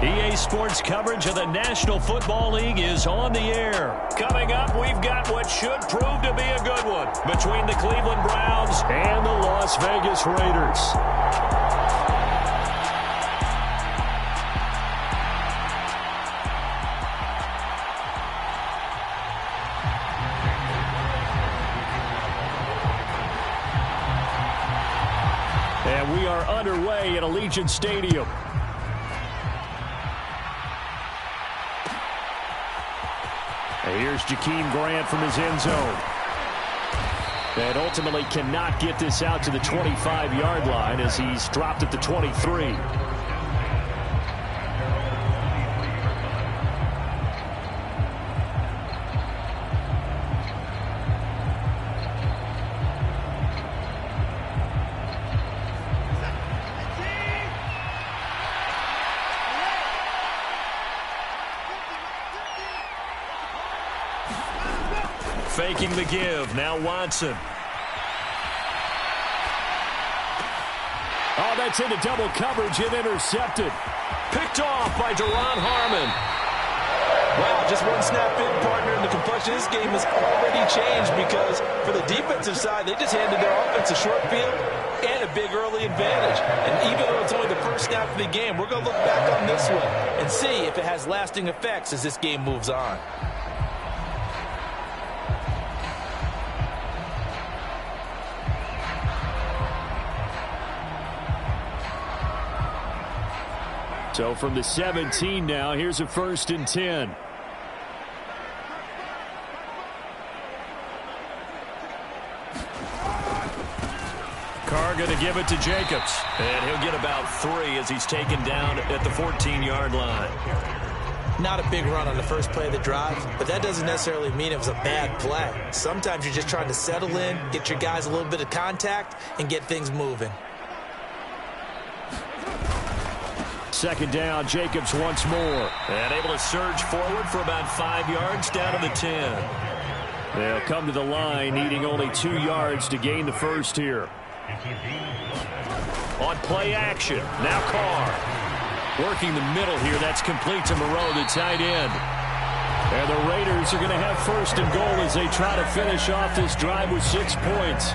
EA Sports coverage of the National Football League is on the air. Coming up, we've got what should prove to be a good one between the Cleveland Browns and the Las Vegas Raiders. And we are underway at Allegiant Stadium. And here's Jakeem Grant from his end zone. And ultimately cannot get this out to the 25-yard line as he's dropped at the 23. Faking the give. Now Watson. Oh, that's into double coverage and intercepted. Picked off by Duron Harmon. Wow, just one snap in, partner, and the complexion of this game has already changed because for the defensive side, they just handed their offense a short field and a big early advantage. And even though it's only the first snap of the game, we're going to look back on this one and see if it has lasting effects as this game moves on. So from the 17 now, here's a 1st and 10. Carr going to give it to Jacobs. And he'll get about 3 as he's taken down at the 14-yard line. Not a big run on the first play of the drive, but that doesn't necessarily mean it was a bad play. Sometimes you're just trying to settle in, get your guys a little bit of contact, and get things moving. 2nd down, Jacobs once more. And able to surge forward for about 5 yards down to the 10. They'll come to the line, needing only 2 yards to gain the first here. On play action, now Carr. Working the middle here, that's complete to Moreau, the tight end. And the Raiders are going to have 1st and goal as they try to finish off this drive with 6 points.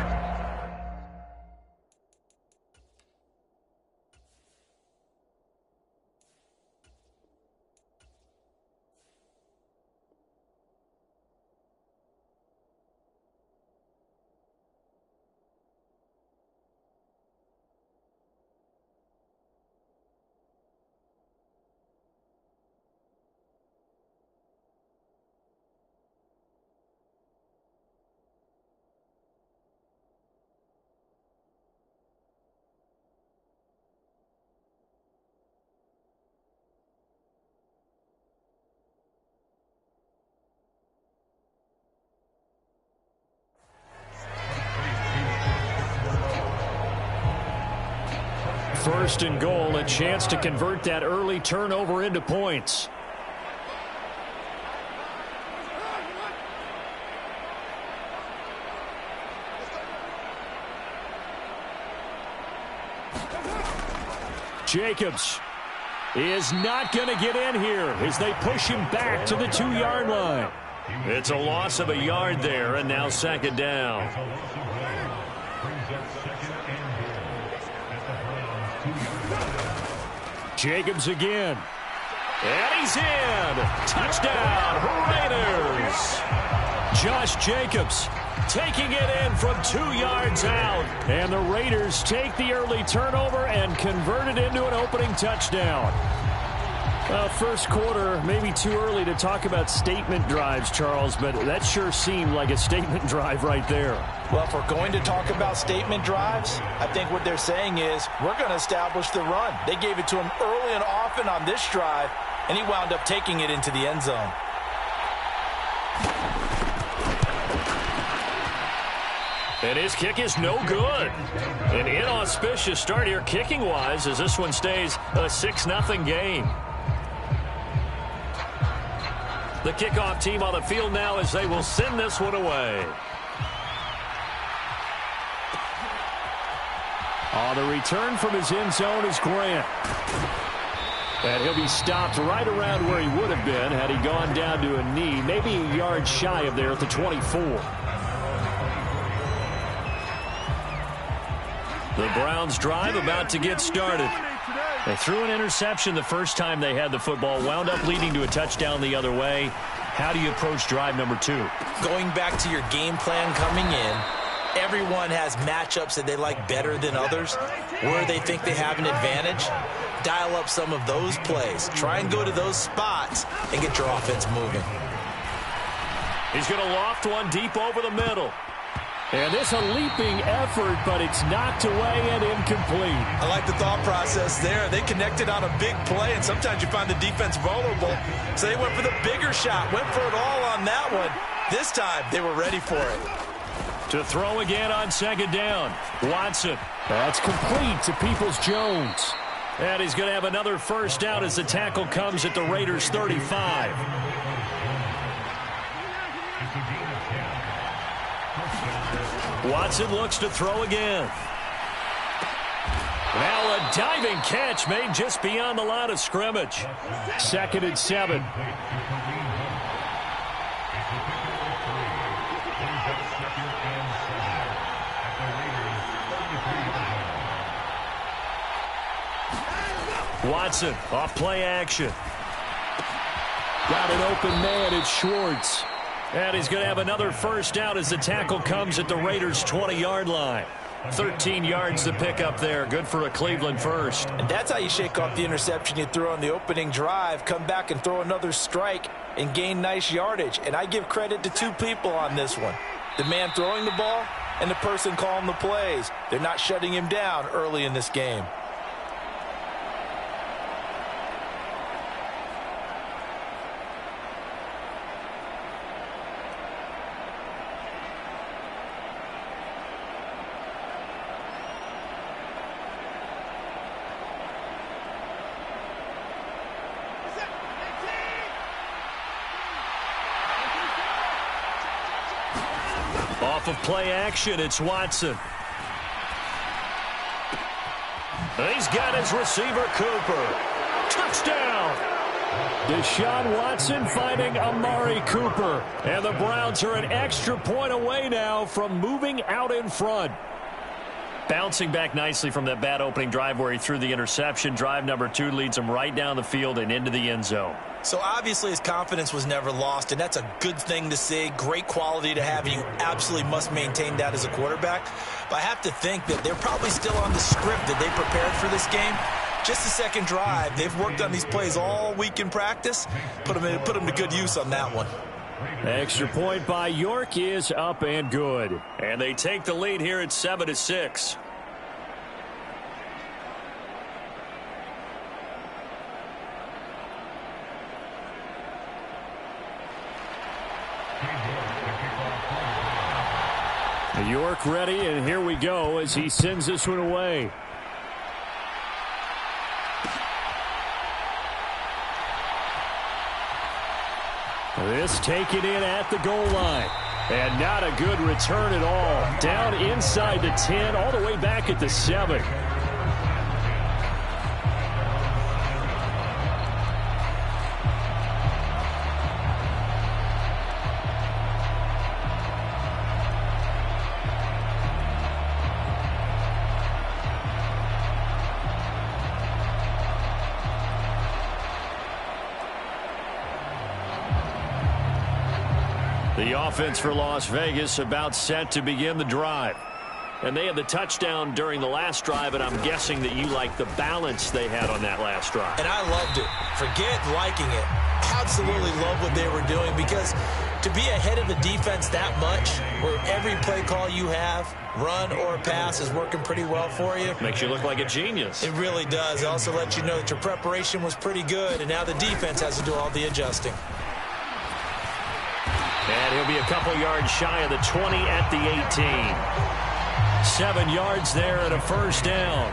First and goal, a chance to convert that early turnover into points. Jacobs is not going to get in here as they push him back to the 2-yard line. It's a loss of a yard there, and now 2nd down. Jacobs again. And he's in. Touchdown, Raiders. Josh Jacobs taking it in from 2 yards out. And the Raiders take the early turnover and convert it into an opening touchdown. First quarter, maybe too early to talk about statement drives, Charles, but that sure seemed like a statement drive right there. Well, if we're going to talk about statement drives, I think what they're saying is we're going to establish the run. They gave it to him early and often on this drive, and he wound up taking it into the end zone. And his kick is no good. An inauspicious start here kicking-wise as this one stays a 6-0 game. The kickoff team on the field now as they will send this one away. On the return from his end zone is Grant. And he'll be stopped right around where he would have been had he gone down to a knee, maybe a yard shy of there at the 24. The Browns drive about to get started. They threw an interception the first time they had the football, wound up leading to a touchdown the other way. How do you approach drive number 2? Going back to your game plan coming in, everyone has matchups that they like better than others, where they think they have an advantage. Dial up some of those plays. Try and go to those spots and get your offense moving. He's going to loft one deep over the middle. And this a leaping effort, but it's knocked away and incomplete. I like the thought process there. They connected on a big play, and sometimes you find the defense vulnerable. So they went for the bigger shot, went for it all on that one. This time, they were ready for it. To throw again on second down. Watson. That's complete to Peoples-Jones. And he's going to have another first down as the tackle comes at the Raiders' 35. Watson looks to throw again. Now a diving catch made just beyond the line of scrimmage. 2nd and 7. Watson off play action. Got an open man. It's Schwartz. And he's going to have another first down as the tackle comes at the Raiders' 20-yard line. 13 yards to pick up there. Good for a Cleveland first. And that's how you shake off the interception you threw on the opening drive. Come back and throw another strike and gain nice yardage. And I give credit to 2 people on this one. The man throwing the ball and the person calling the plays. They're not shutting him down early in this game. Off of play action, it's Watson. He's got his receiver, Cooper. Touchdown! Deshaun Watson finding Amari Cooper. And the Browns are an extra point away now from moving out in front. Bouncing back nicely from that bad opening drive where he threw the interception. Drive number 2 leads him right down the field and into the end zone. So obviously his confidence was never lost, and that's a good thing to see. Great quality to have. You absolutely must maintain that as a quarterback. But I have to think that they're probably still on the script that they prepared for this game. Just the second drive. They've worked on these plays all week in practice. Put them to good use on that one. Extra point by York is up and good. And they take the lead here at 7-6. York ready, and here we go as he sends this one away. This taken in at the goal line. And not a good return at all. Down inside the 10, all the way back at the 7. The offense for Las Vegas about set to begin the drive. And they had the touchdown during the last drive, and I'm guessing that you like the balance they had on that last drive. And I loved it. Forget liking it. Absolutely love what they were doing, because to be ahead of a defense that much, where every play call you have, run or pass, is working pretty well for you. Makes you look like a genius. It really does. It also lets you know that your preparation was pretty good, and now the defense has to do all the adjusting. And he'll be a couple yards shy of the 20 at the 18. 7 yards there and a first down.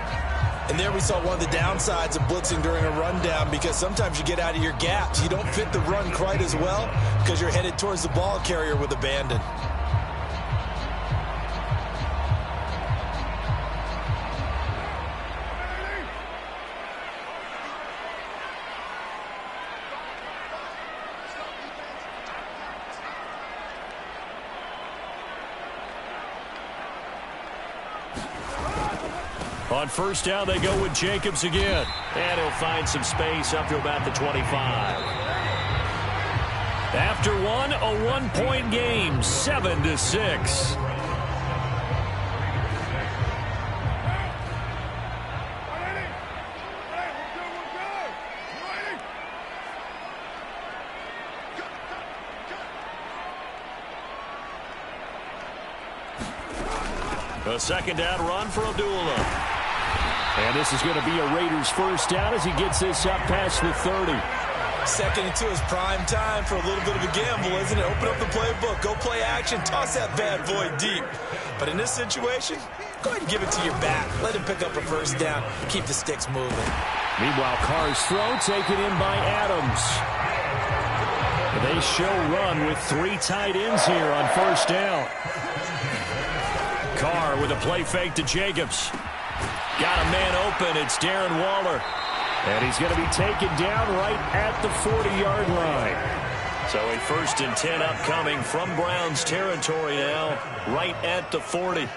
And there we saw one of the downsides of blitzing during a rundown, because sometimes you get out of your gaps. You don't fit the run quite as well because you're headed towards the ball carrier with abandon. On first down, they go with Jacobs again. And he'll find some space up to about the 25. After one, a one-point game, 7-6. A second down run for Abdullah. And this is going to be a Raiders first down as he gets this up past the 30. Second and 2 is prime time for a little bit of a gamble, isn't it? Open up the playbook, go play action, toss that bad boy deep. But in this situation, go ahead and give it to your back. Let him pick up a first down, keep the sticks moving. Meanwhile, Carr's throw taken in by Adams. They show run with 3 tight ends here on first down. Carr with a play fake to Jacobs. Got a man open. It's Darren Waller. And he's going to be taken down right at the 40-yard line. So a 1st and 10 upcoming from Browns territory now, right at the 40.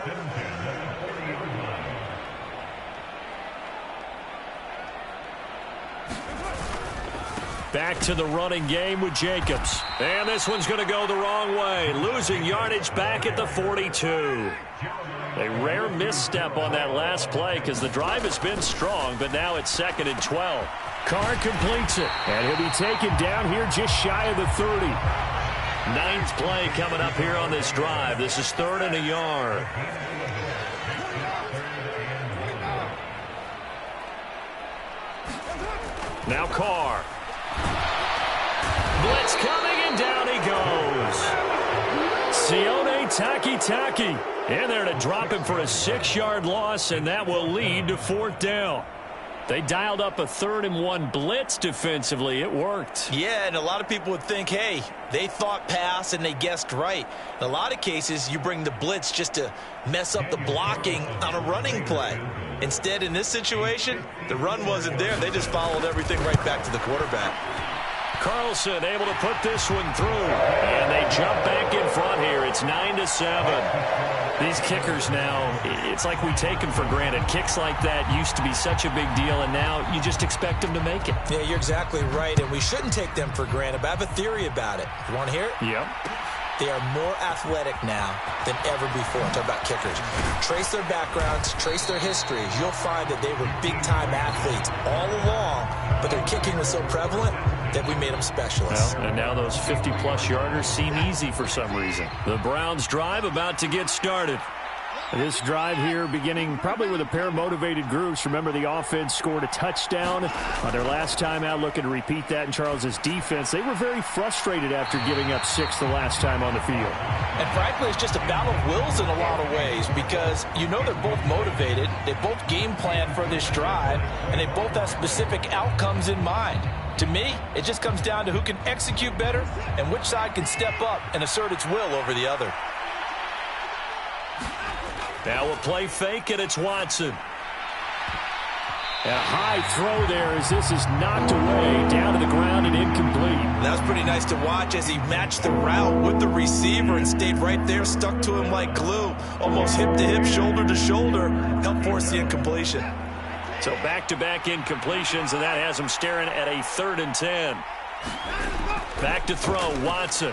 Back to the running game with Jacobs. And this one's going to go the wrong way. Losing yardage back at the 42. A rare misstep on that last play because the drive has been strong, but now it's 2nd and 12. Carr completes it, and he'll be taken down here just shy of the 30. 9th play coming up here on this drive. This is 3rd and a yard. Now Carr. Blitz coming, and down he goes. Sione Takitaki in there to drop him for a 6-yard loss, and that will lead to 4th down. They dialed up a 3rd and 1 blitz defensively. It worked. Yeah, and a lot of people would think, hey, they thought pass and they guessed right. In a lot of cases, you bring the blitz just to mess up the blocking on a running play. Instead, in this situation, the run wasn't there. They just followed everything right back to the quarterback. Carlson able to put this one through, and they jump back in front here. It's 9-7. These kickers now, it's like we take them for granted. Kicks like that used to be such a big deal, and now you just expect them to make it. Yeah, you're exactly right, and we shouldn't take them for granted, but I have a theory about it. You want to hear it? Yep. They are more athletic now than ever before. I'm talking about kickers. Trace their backgrounds, trace their histories. You'll find that they were big-time athletes all along, but their kicking was so prevalent that we made them specialists. Well, and now those 50-plus yarders seem easy for some reason. The Browns drive about to get started. This drive here beginning probably with a pair of motivated groups. Remember, the offense scored a touchdown on their last time out, looking to repeat that in Charles's defense. They were very frustrated after giving up 6 the last time on the field. And frankly, it's just a battle of wills in a lot of ways because you know they're both motivated, they both game plan for this drive, and they both have specific outcomes in mind. To me, it just comes down to who can execute better and which side can step up and assert its will over the other. Now a play fake, and it's Watson. A high throw there as this is knocked away, down to the ground and incomplete. That was pretty nice to watch as he matched the route with the receiver and stayed right there, stuck to him like glue. Almost hip to hip, shoulder to shoulder, helped force the incompletion. So back-to-back incompletions, and that has him staring at a 3rd and 10. Back to throw, Watson.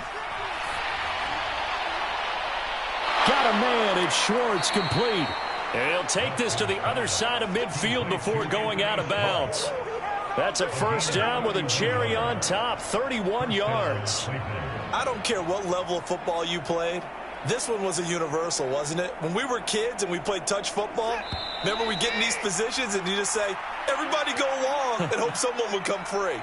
Got a man, it's Schwartz, complete. And he'll take this to the other side of midfield before going out of bounds. That's a 1st down with a cherry on top, 31 yards. I don't care what level of football you played. This one was a universal, wasn't it? When we were kids and we played touch football, remember we get in these positions and you just say, everybody go along and hope someone would come free.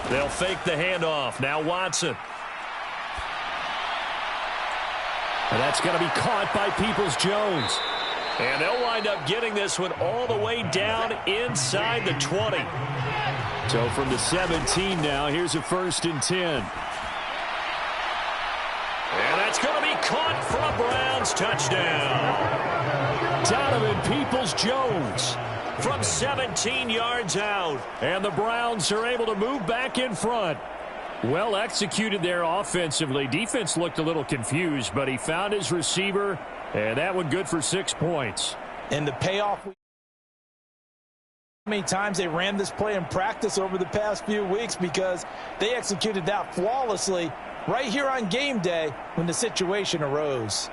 They'll fake the handoff. Now Watson. And that's going to be caught by Peoples-Jones. And they'll wind up getting this one all the way down inside the 20. So from the 17 now, here's a 1st and 10. And that's going to be caught for a Browns touchdown. Donovan Peoples-Jones from 17 yards out. And the Browns are able to move back in front. Well executed there offensively. Defense looked a little confused, but he found his receiver, and that one good for 6 points. And the payoff, how many times they ran this play in practice over the past few weeks, because they executed that flawlessly right here on game day when the situation arose.